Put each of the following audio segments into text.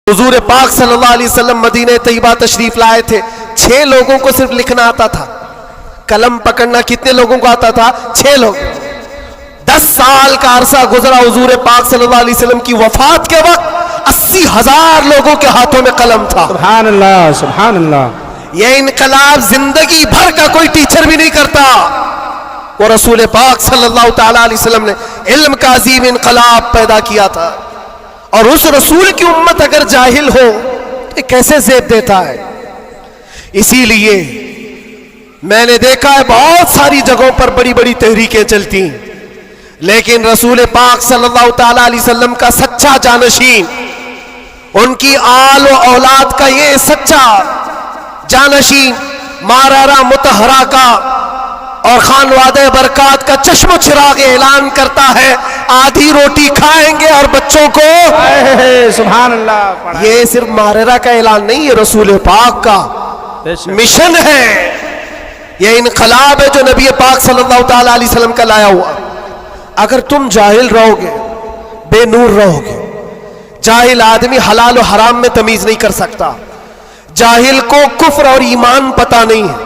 हुजूर पाक सल्लल्लाहु अलैहि वसल्लम मदीने तैयबा तशरीफ लाए थे। 6 लोगों को सिर्फ लिखना आता था, कलम पकड़ना कितने लोगों को आता था? 6 लोग। 10 साल का अरसा गुजरा हुजूर पाक सल्लल्लाहु अलैहि वसल्लम की वफात के वक्त 80,000 लोगों के हाथों में कलम था। सुभान अल्लाह, सुभान अल्लाह। यह इनकलाब जिंदगी भर का कोई टीचर भी नहीं करता। वो रसूल पाक सल्लल्लाहु ताला अलैहि वसल्लम ने इल्म का अजीम इनकलाब पैदा किया था। और उस रसूल की उम्मत अगर जाहिल हो तो कैसे ज़ेब देता है। इसीलिए मैंने देखा है बहुत सारी जगहों पर बड़ी बड़ी तहरीकें चलती, लेकिन रसूल पाक सल्लल्लाहु ताला अलैहि वसल्लम का सच्चा जानशीन, उनकी आल व औलाद का ये सच्चा जानशीन मारारा मुतहरा का और खानवादे बरकात का चश्म चिराग ऐलान करता है, आधी रोटी खाएंगे और बच्चों को सुभान अल्लाह। ये सिर्फ मारारा का ऐलान नहीं है, रसूल पाक का मिशन है। ये इनकलाब है जो नबी पाक सल्लल्लाहु ताला अलैहि वसल्लम का लाया हुआ। अगर तुम जाहिल रहोगे, बेनूर रहोगे, जाहिल आदमी हलाल और हराम में तमीज नहीं कर सकता। जाहिल को कुफ्र और ईमान पता नहीं है।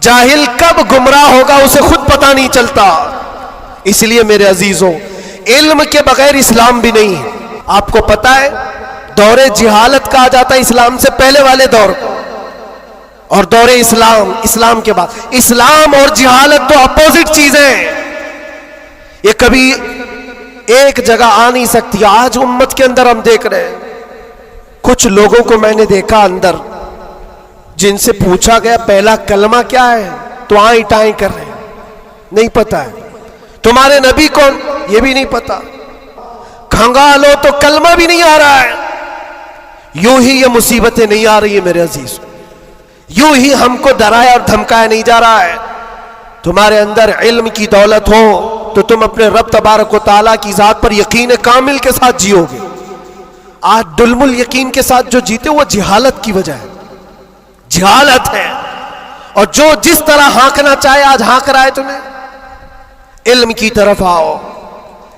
जाहिल कब गुमराह होगा उसे खुद पता नहीं चलता। इसलिए मेरे अजीजों, इल्म के बगैर इस्लाम भी नहीं है। आपको पता है दौरे जिहालत कहा जाता है इस्लाम से पहले वाले दौर को, और दौरे इस्लाम, इस्लाम के बाद। इस्लाम और जिहालत तो अपोजिट चीजें, ये कभी एक जगह आ नहीं सकती। आज उम्मत के अंदर हम देख रहे हैं कुछ लोगों को मैंने देखा अंदर, जिनसे पूछा गया पहला कलमा क्या है तो आए टाएं कर रहे हैं, नहीं पता है। तुम्हारे नबी कौन, ये भी नहीं पता। खंगालो तो कलमा भी नहीं आ रहा है। यूं ही ये मुसीबतें नहीं आ रही है मेरे अजीज, यूं ही हमको डराया और धमकाया नहीं जा रहा है। तुम्हारे अंदर इल्म की दौलत हो तो तुम अपने रब तबारक व तआला की जात पर यकीन कामिल के साथ जियोगे। आज दुलमुल यकीन के साथ जो जीते वो जिहालत की वजह है, जिहालत है। और जो जिस तरह हाँकना चाहे आज हाँक रहा है तुम्हें। इल्म की तरफ आओ,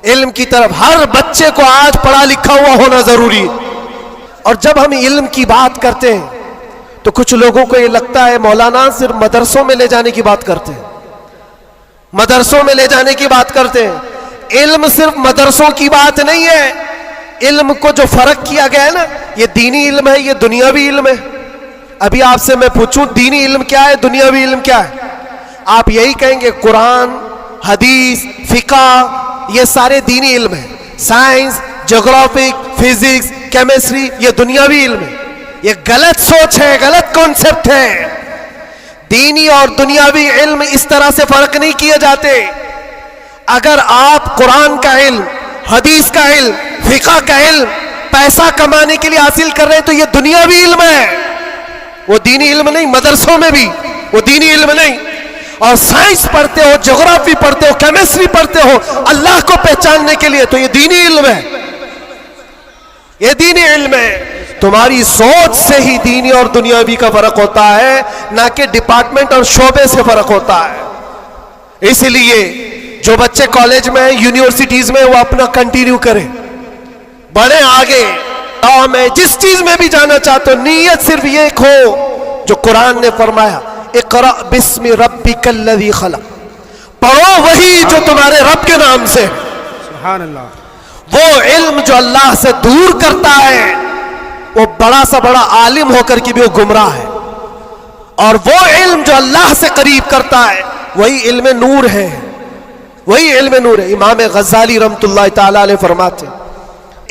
इल्म की तरफ। हर बच्चे को आज पढ़ा लिखा हुआ होना जरूरी है। और जब हम इल्म की बात करते हैं तो कुछ लोगों को ये लगता है मौलाना सिर्फ मदरसों में ले जाने की बात करते हैं, मदरसों में ले जाने की बात करते हैं। इल्म सिर्फ मदरसों की बात नहीं है। इल्म को जो फर्क किया गया है ना, ये दीनी इल्म है, ये दुनियावी इल्म है। अभी आपसे मैं पूछूं दीनी इल्म क्या है, दुनियावी इल्म क्या है, आप यही कहेंगे कुरान, हदीस, फिका, ये सारे दीनी इल्म है। साइंस, ज्योग्राफी, फिजिक्स, केमिस्ट्री, ये दुनियावी इल्म है। ये गलत सोच है, गलत कॉन्सेप्ट है। दीनी और दुनियावी इल्म इस तरह से फर्क नहीं किए जाते। अगर आप कुरान का इल्म, हदीस का इल्म, फिका का इल्म पैसा कमाने के लिए हासिल कर रहे हैं तो ये दुनियावी इल्म है, वो दीनी इल्म नहीं। मदरसों में भी वो दीनी इल्म नहीं। और साइंस पढ़ते हो, ज्योग्राफी पढ़ते हो, केमिस्ट्री पढ़ते हो अल्लाह को पहचानने के लिए, तो ये दीनी इल्म है, ये दीनी इल्म है। तुम्हारी सोच से ही दीनी और दुनियावी का फर्क होता है, ना कि डिपार्टमेंट और शोबे से फर्क होता है। इसलिए जो बच्चे कॉलेज में, यूनिवर्सिटीज में, वो अपना कंटिन्यू करें, बढ़े आगे। मैं जिस चीज में भी जाना चाहते हो, नीयत सिर्फ ये हो जो कुरान ने फरमाया, इक़रा बिस्मि रब्बिकल्लज़ी खलक़, पढ़ो वही जो तुम्हारे रब के नाम से। सुभान अल्लाह। वो इल्म जो अल्लाह से दूर करता है, वो बड़ा सा बड़ा आलिम होकर के भी वो गुमराह है। और वो इल्म जो अल्लाह से करीब करता है, वही इल्म नूर है, वही इल्म नूर है। इमाम गज़ाली रहमतुल्लाह ताला अलैह फरमाते,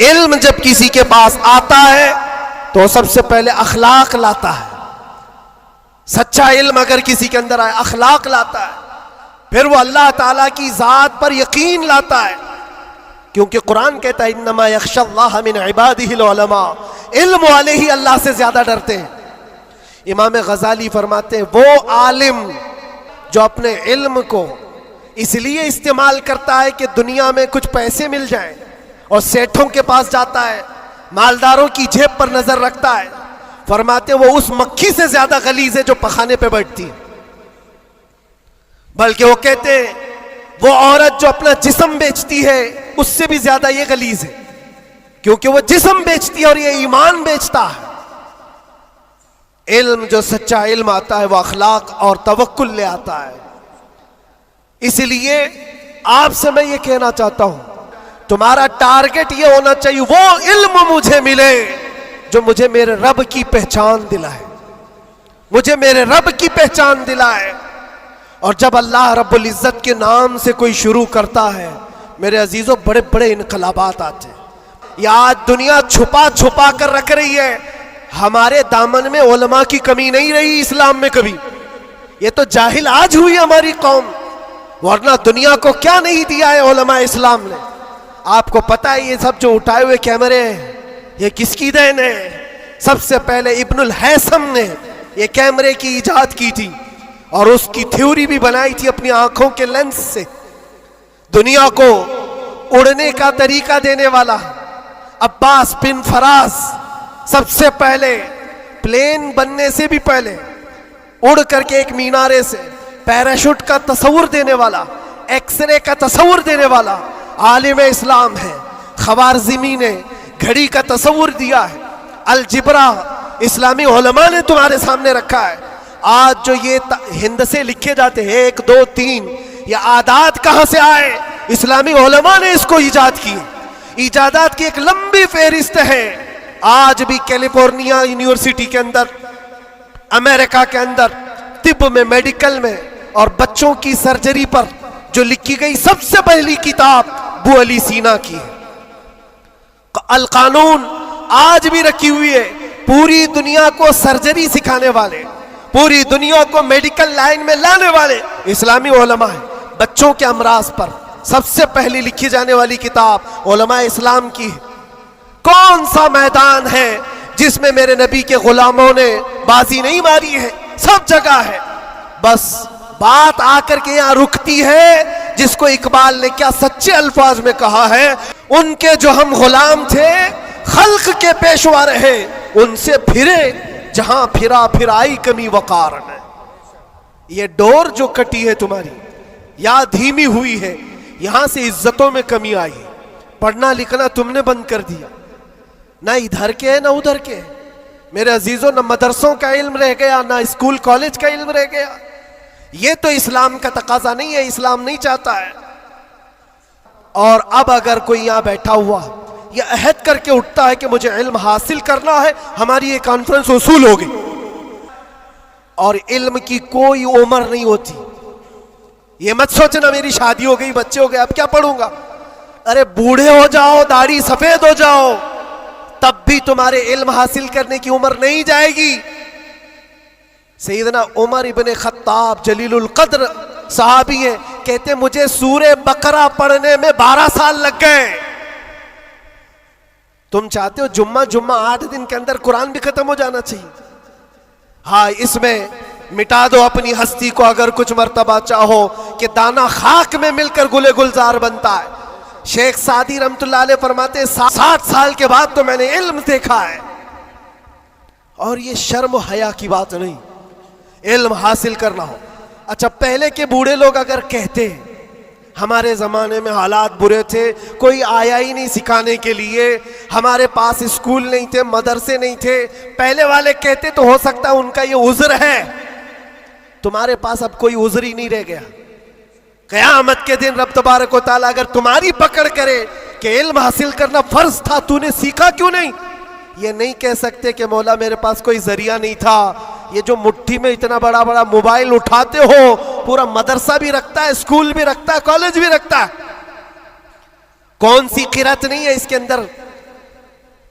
इल्म जब किसी के पास आता है तो सबसे पहले अखलाक लाता है। सच्चा इल्म अगर किसी के अंदर आए, अखलाक लाता है, फिर वो अल्लाह ताला की जात पर यकीन लाता है। क्योंकि कुरान कहता है इन्नमा यख्शल्लाह मिन इबादिहिल उलमा, इल्म वाले ही अल्लाह से ज्यादा डरते हैं। इमाम गज़ाली फरमाते हैं वो आलिम जो अपने इल्म को इसलिए इस्तेमाल करता है कि दुनिया में कुछ पैसे मिल जाएं, और सेठों के पास जाता है, मालदारों की जेब पर नजर रखता है, फरमाते वो उस मक्खी से ज्यादा गलीज है जो पखाने पे बैठती है। बल्कि वो कहते हैं वो औरत जो अपना जिस्म बेचती है उससे भी ज्यादा ये गलीज है। क्योंकि वो जिस्म बेचती है और ये ईमान बेचता है। इल्म, जो सच्चा इल्म आता है, वो अखलाक और तवक्कुल ले आता है। इसलिए आपसे मैं ये कहना चाहता हूं, तुम्हारा टारगेट ये होना चाहिए वो इल्म मुझे मिले जो मुझे मेरे रब की पहचान दिलाए, मुझे मेरे रब की पहचान दिलाए। और जब अल्लाह रब्बुल इज्जत के नाम से कोई शुरू करता है, मेरे अजीजों, बड़े बड़े इनकलाबात आते हैं। ये आज दुनिया छुपा छुपा कर रख रही है। हमारे दामन में उलमा की कमी नहीं रही इस्लाम में कभी। ये तो जाहिल आज हुई हमारी कौम, वरना दुनिया को क्या नहीं दिया है उलमा इस्लाम ने। आपको पता है ये सब जो उठाए हुए कैमरे हैं, ये किसकी देन है? सबसे पहले इब्नुल हैसम ने ये कैमरे की इजाद की थी और उसकी थ्योरी भी बनाई थी अपनी आंखों के लेंस से। दुनिया को उड़ने का तरीका देने वाला अब्बास बिन फराज सबसे पहले प्लेन बनने से भी पहले उड़ करके एक मीनारे से पैराशूट का तस्वुर देने वाला, एक्सरे का तस्वुर देने वाला आलिम इस्लाम है। खवारज़मी ने घड़ी का तस्वुर दिया है। अलजिब्रा इस्लामी उलमा ने तुम्हारे सामने रखा है। आज जो ये हिंद से लिखे जाते हैं 1 2 3, ये आदात कहां से आए? इस्लामी उलमा ने इसको इजाद की। इजादात की एक लंबी फेहरिस्त है। आज भी कैलिफोर्निया यूनिवर्सिटी के अंदर, अमेरिका के अंदर, तिब में, मेडिकल में और बच्चों की सर्जरी पर जो लिखी गई सबसे पहली किताब अबू अली सीना की है। अल कानून आज भी रखी हुई है। पूरी दुनिया को सर्जरी सिखाने वाले, पूरी दुनिया को मेडिकल लाइन में लाने वाले इस्लामी उलमा है। बच्चों के अमराज पर सबसे पहली लिखी जाने वाली किताब उलमा इस्लाम की है। कौन सा मैदान है जिसमें मेरे नबी के गुलामों ने बाजी नहीं मारी है? सब जगह है। बस बात आकर के यहां रुकती है, जिसको इकबाल ने क्या सच्चे अल्फाज में कहा है, उनके जो हम गुलाम थे खल्क के पेशवा रहे, उनसे फिरे जहां फिरा फिर आई कमी वकार ने। ये डोर जो कटी है तुम्हारी या धीमी हुई है, यहां से इज्जतों में कमी आई है। पढ़ना लिखना तुमने बंद कर दिया, ना इधर के है ना उधर के। मेरे अजीजों, ना मदरसों का इल्म रह गया, ना स्कूल कॉलेज का इल्म रह गया। ये तो इस्लाम का तकाजा नहीं है, इस्लाम नहीं चाहता है। और अब अगर कोई यहां बैठा हुआ यह अहद करके उठता है कि मुझे इल्म हासिल करना है, हमारी ये कॉन्फ्रेंस वसूल होगी। और इल्म की कोई उम्र नहीं होती। ये मत सोचना मेरी शादी हो गई, बच्चे हो गए, अब क्या पढ़ूंगा। अरे बूढ़े हो जाओ, दाढ़ी सफेद हो जाओ, तब भी तुम्हारे इल्म हासिल करने की उम्र नहीं जाएगी। सैयदना उमर इब्ने खत्ताब जलीलुल कद्र सहाबी हैं, कहते मुझे सूरे बकरा पढ़ने में 12 साल लग गए। तुम चाहते हो जुम्मा 8 दिन के अंदर कुरान भी खत्म हो जाना चाहिए। हाँ, इसमें मिटा दो अपनी हस्ती को अगर कुछ मर्तबा चाहो कि दाना खाक में मिलकर गुले गुलजार बनता है। शेख सादी रहमतुल्लाह अलैह फरमाते 60 साल के बाद तो मैंने इल्म देखा है। और ये शर्म हया की बात नहीं, इल्म हासिल करना हो। अच्छा, पहले के बूढ़े लोग अगर कहते हमारे ज़माने में हालात बुरे थे, कोई आया ही नहीं सिखाने के लिए, हमारे पास स्कूल नहीं थे, मदरसे नहीं थे, पहले वाले कहते तो हो सकता है उनका ये उज़्र है। तुम्हारे पास अब कोई उज़्र ही नहीं रह गया। क़यामत के दिन रब तबारक व तआला अगर तुम्हारी पकड़ करे कि इल्म हासिल करना फर्ज था, तूने सीखा क्यों नहीं, ये नहीं कह सकते कि मौला मेरे पास कोई जरिया नहीं था। ये जो मुट्ठी में इतना बड़ा बड़ा मोबाइल उठाते हो, पूरा मदरसा भी रखता है, स्कूल भी रखता है, कॉलेज भी रखता है। कौन सी किरत नहीं है इसके अंदर,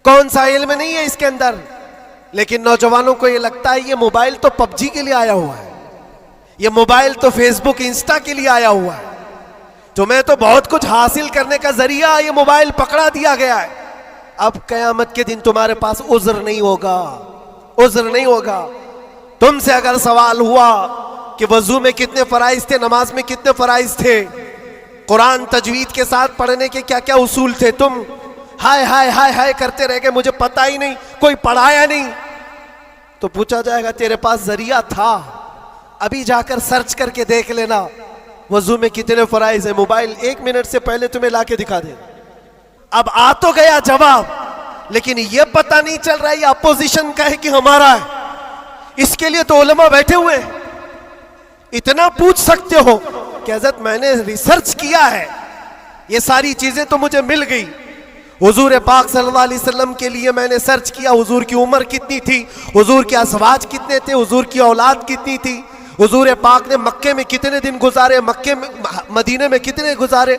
कौन सा इल्म नहीं है इसके अंदर। लेकिन नौजवानों को ये लगता है ये मोबाइल तो पबजी के लिए आया हुआ है, ये मोबाइल तो फेसबुक इंस्टा के लिए आया हुआ है, तुम्हें तो बहुत कुछ हासिल करने का जरिया ये मोबाइल पकड़ा दिया गया है। अब कयामत के दिन तुम्हारे पास उज़्र नहीं होगा, उज़्र नहीं होगा। तुमसे अगर सवाल हुआ कि वजू में कितने फराइज थे, नमाज में कितने फराइज थे, कुरान तजवीद के साथ पढ़ने के क्या क्या उसूल थे, तुम हाय हाय हाय हाय करते रह गए, मुझे पता ही नहीं, कोई पढ़ाया नहीं, तो पूछा जाएगा तेरे पास जरिया था, अभी जाकर सर्च करके देख लेना वजू में कितने फराइज है। मोबाइल 1 मिनट से पहले तुम्हें लाके दिखा दे। अब आ तो गया जवाब, लेकिन यह पता नहीं चल रहा है अपोजिशन का है कि हमारा है। इसके लिए तो उलमा बैठे हुए हैं। इतना पूछ सकते हो कि हज़रत मैंने रिसर्च किया है, ये सारी चीजें तो मुझे मिल गई। हुजूर पाक सल्लल्लाहु अलैहि वसल्लम के लिए मैंने सर्च किया, हुजूर की उम्र कितनी थी, हुजूर के अज़वाज कितने थे, हुजूर की औलाद कितनी थी, हुजूर पाक ने मक्के में कितने दिन गुजारे, मक्के में मदीने में कितने गुजारे,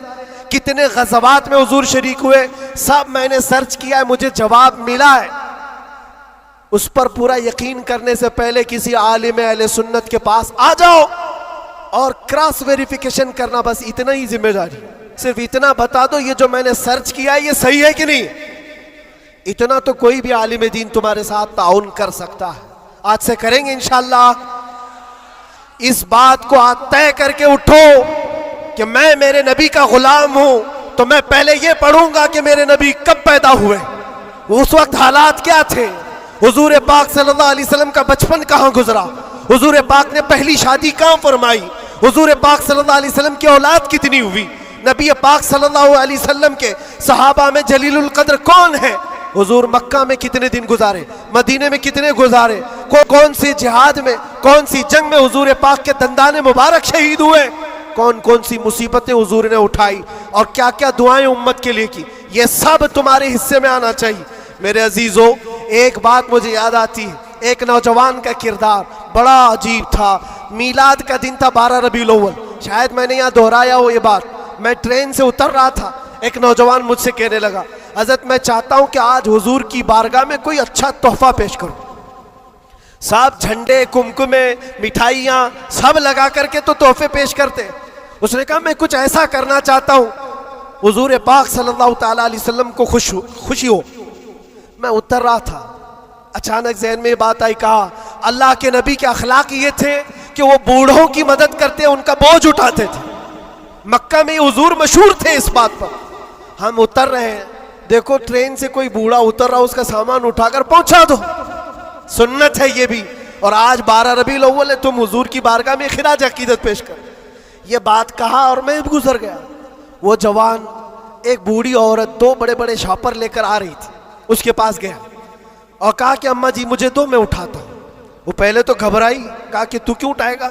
कितने गज़वात में हुजूर शरीक हुए, सब मैंने सर्च किया है, मुझे जवाब मिला है। उस पर पूरा यकीन करने से पहले किसी आलिम अहले सुन्नत के पास आ जाओ और क्रॉस वेरिफिकेशन करना, बस इतना ही जिम्मेदारी। सिर्फ इतना बता दो ये जो मैंने सर्च किया है ये सही है कि नहीं। इतना तो कोई भी आलिम दीन तुम्हारे साथ ताउन कर सकता है। आज से करेंगे इंशाअल्लाह। इस बात को आज तय करके उठो कि मैं मेरे नबी का गुलाम हूं, तो मैं पहले ये पढ़ूंगा कि मेरे नबी कब पैदा हुए, उस वक्त हालात क्या थे, हुजूर पाक सल्लल्लाहु अलैहि वसल्लम का बचपन कहां गुजरा, हुजूर पाक ने पहली शादी कहां फरमाई, हुजूर पाक सल्लल्लाहु अलैहि वसल्लम की औलाद कितनी हुई, नबी पाक सल्लल्लाहु अलैहि वसल्लम के सहाबा में जलीलुल कद्र कौन है, हुजूर मक्का में कितने दिन गुजारे, मदीने में कितने गुजारे, कौन सी जिहाद में, कौन सी जंग में हुजूर पाक के दंदाने मुबारक शहीद हुए, कौन कौन सी मुसीबतें हुजूर ने उठाई और क्या क्या दुआएं उम्मत के लिए की, ये सब तुम्हारे हिस्से में आना चाहिए। मेरे अजीजों, एक बात मुझे याद आती है, एक नौजवान का किरदार बड़ा अजीब था। मीलाद का दिन था 12 रबीउल अव्वल, शायद मैंने यहाँ दोहराया हो ये बात। मैं ट्रेन से उतर रहा था, एक नौजवान मुझसे कहने लगा, हज़रत मैं चाहता हूं कि आज हुजूर की बारगाह में कोई अच्छा तोहफा पेश करूं। सब झंडे, कुमकुमे, मिठाइयाँ सब लगा करके तो तोहफे पेश करते। उसने कहा मैं कुछ ऐसा करना चाहता हूं हुजूर पाक सल्लल्लाहु ताला अलैहि वसल्लम को खुशी हो। मैं उतर रहा था, अचानक ज़हन में बात आई, कहा अल्लाह के नबी के अखलाक ये थे कि वो बूढ़ों की मदद करते, उनका बोझ उठाते थे। मक्का में हुजूर मशहूर थे इस बात पर। हम उतर रहे हैं, देखो ट्रेन से कोई बूढ़ा उतर रहा, उसका सामान उठाकर पहुंचा दो, सुन्नत है ये भी। और आज 12 रबीउल अव्वल है, तुम हुजूर की बारगाह में खिराज अकीदत पेश कर। ये बात कहा और मैं गुजर गया। वो जवान, एक बूढ़ी औरत 2 बड़े बड़े शॉपर लेकर आ रही थी, उसके पास गया और कहा कि अम्मा जी मुझे दो, मैं उठाता हूं। वो पहले तो घबराई, कहा कि तू क्यों उठाएगा,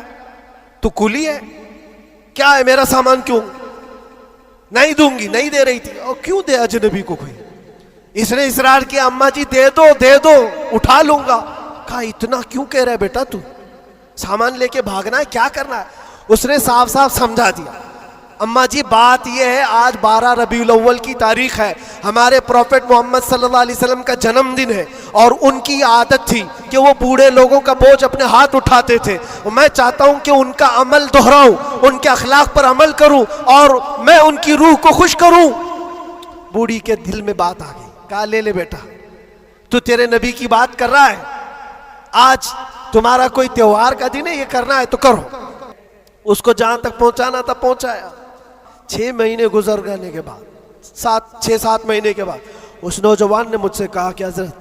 तू कुली है क्या है, मेरा सामान क्यों, नहीं दूंगी, नहीं दे रही थी। और क्यों दे अजनबी को कोई, इसने इसरार किया, अम्मा जी दे दो, उठा लूंगा। कहा इतना क्यों कह रहा है बेटा, तू सामान लेके भागना है, क्या करना है। उसने साफ साफ समझा दिया, अम्मा जी बात यह है आज 12 रबीउल अव्वल की तारीख है, हमारे प्रॉफेट मोहम्मद सल्लल्लाहु अलैहि वसल्लम का जन्मदिन है और उनकी आदत थी कि वो बूढ़े लोगों का बोझ अपने हाथ उठाते थे। मैं चाहता हूं कि उनका अमल दोहराऊं, उनके अखलाक पर अमल करूं और मैं उनकी रूह को खुश करूं। बूढ़ी के दिल में बात आ गई, कहा ले ले बेटा, तू तेरे नबी की बात कर रहा है, आज तुम्हारा कोई त्योहार का दिन है, ये करना है तो करो। उसको जहां तक पहुंचाना था पहुंचाया। 6 महीने गुजर जाने के बाद, 6-7 महीने के बाद उस नौजवान ने मुझसे कहा कि हजरत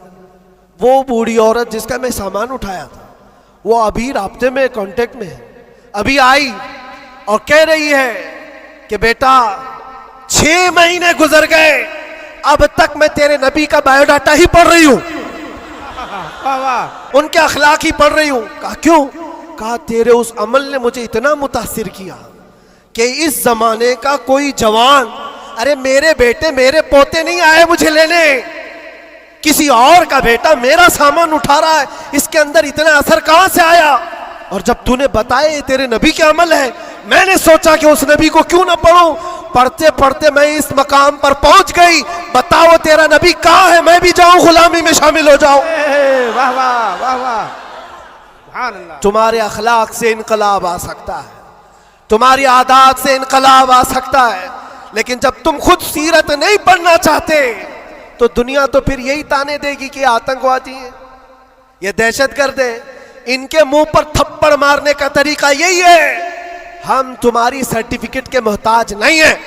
वो बूढ़ी औरत जिसका मैं सामान उठाया था वो अभी राब्ते में, कांटेक्ट में है, अभी आई और कह रही है कि बेटा 6 महीने गुजर गए, अब तक मैं तेरे नबी का बायोडाटा ही पढ़ रही हूं, उनके अखलाक ही पढ़ रही हूं। कहा क्यों, कहा तेरे उस अमल ने मुझे इतना मुतासिर किया कि इस जमाने का कोई जवान, अरे मेरे बेटे मेरे पोते नहीं आए मुझे लेने, किसी और का बेटा मेरा सामान उठा रहा है, इसके अंदर इतना असर कहां से आया। और जब तूने बताया तेरे नबी के अमल है, मैंने सोचा कि उस नबी को क्यों ना पढ़ूं। पढ़ते पढ़ते मैं इस मकाम पर पहुंच गई, बताओ तेरा नबी कहां है, मैं भी जाऊं गुलामी में शामिल हो जाऊं। वाह वाह वाह वाह, तुम्हारे अखलाक से इनकलाब आ सकता है, तुम्हारी आदत से इनकलाब आ सकता है, लेकिन जब तुम खुद सीरत नहीं पढ़ना चाहते तो दुनिया तो फिर यही ताने देगी कि आतंकवादी है, ये दहशतगर्द है, इनके मुंह पर थप्पड़ मारने का तरीका यही है। हम तुम्हारी सर्टिफिकेट के मोहताज नहीं है,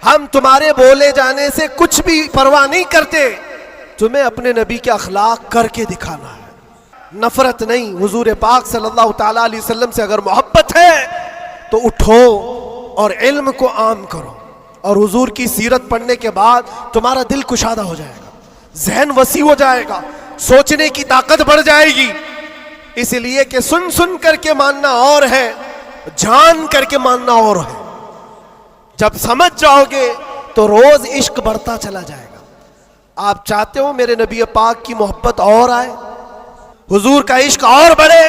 हम तुम्हारे बोले जाने से कुछ भी परवाह नहीं करते, तुम्हें अपने नबी के अखलाक करके दिखाना है, नफरत नहीं। हुजूर पाक सल्लल्लाहु ताला अलैहि वसल्लम से अगर मोहब्बत है तो उठो और इल्म को आम करो, और हुजूर की सीरत पढ़ने के बाद तुम्हारा दिल कुशादा हो जाएगा, जहन वसी हो जाएगा, सोचने की ताकत बढ़ जाएगी। इसलिए कि सुन सुन करके मानना और है, जान करके मानना और है। जब समझ जाओगे तो रोज इश्क बढ़ता चला जाएगा। आप चाहते हो मेरे नबी पाक की मोहब्बत और आए, हुजूर का इश्क और बढ़े,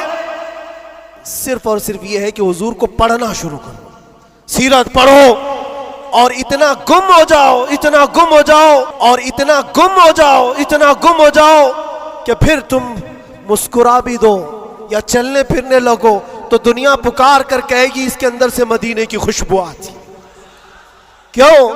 सिर्फ और सिर्फ यह है कि हुजूर को पढ़ना शुरू करो, सीरत पढ़ो और इतना गुम हो जाओ, इतना गुम हो जाओ और इतना गुम हो जाओ, इतना गुम हो जाओ कि फिर तुम मुस्कुरा भी दो या चलने फिरने लगो तो दुनिया पुकार कर कहेगी इसके अंदर से मदीने की खुशबू आती। क्यों?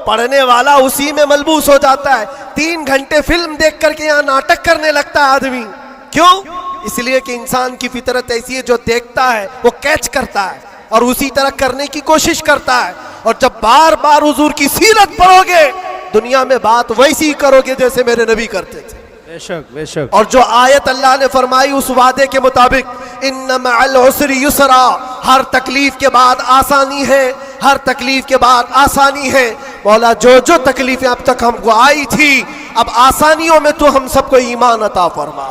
पढ़ने वाला उसी में मलबूस हो जाता है। 3 घंटे फिल्म देख करके यहाँ नाटक करने लगता है आदमी। क्यों? इसलिए कि इंसान की फितरत ऐसी है, जो देखता है वो कैच करता है और उसी तरह करने की कोशिश करता है। और जब बार बार हुजूर की सीरत पढ़ोगे, दुनिया में बात वैसी करोगे जैसे मेरे नबी करते थे। बेशक बेशक। और जो आयत अल्लाह ने फरमाई उस वादे के मुताबिक, इन्ना मअल उसरि युसरा, हर तकलीफ के बाद आसानी है, हर तकलीफ के बाद आसानी है। मौला जो जो तकलीफें अब तक हमको आई थी, अब आसानियों में तो हम सबको ईमान अता फरमा,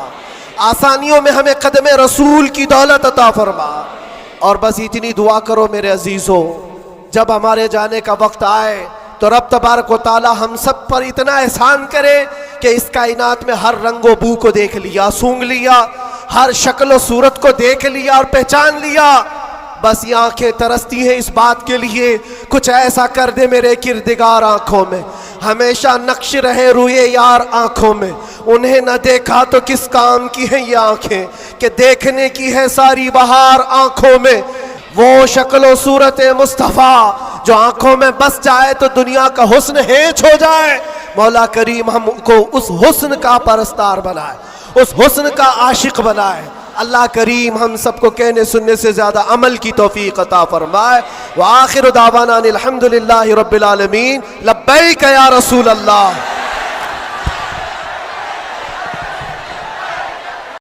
आसानियों में हमें कदमे रसूल की दौलत अता फरमा। और बस इतनी दुआ करो मेरे अजीजों, जब हमारे जाने का वक्त आए तो रब तबारक व तआला हम सब पर इतना एहसान करे कि इस कायनात में हर रंगो बू को देख लिया, सूंघ लिया, हर शक्ल और सूरत को देख लिया और पहचान लिया। बस ये आंखें तरसती हैं इस बात के लिए, कुछ ऐसा कर दे मेरे किरदिगार आंखों में, हमेशा नक्श रहे रुए यार आंखों में। उन्हें न देखा तो किस काम की है ये आंखें, कि देखने की है सारी बहार आंखों में। वो शक्ल सूरत मुस्तफ़ा जो आंखों में बस जाए तो दुनिया का हुस्न हेच हो जाए। मौला करीम हमको उस हुस्न का परस्तार बनाए, उस हुस्न का आशिक बनाए। अल्लाह करीम हम सबको कहने सुनने से ज्यादा अमल की तौफीक अता फरमाए। व आखिर दावाना अनिल हम्दुलिल्लाहि रब्बिल आलमीन। लब्बैक या रसूल अल्लाह।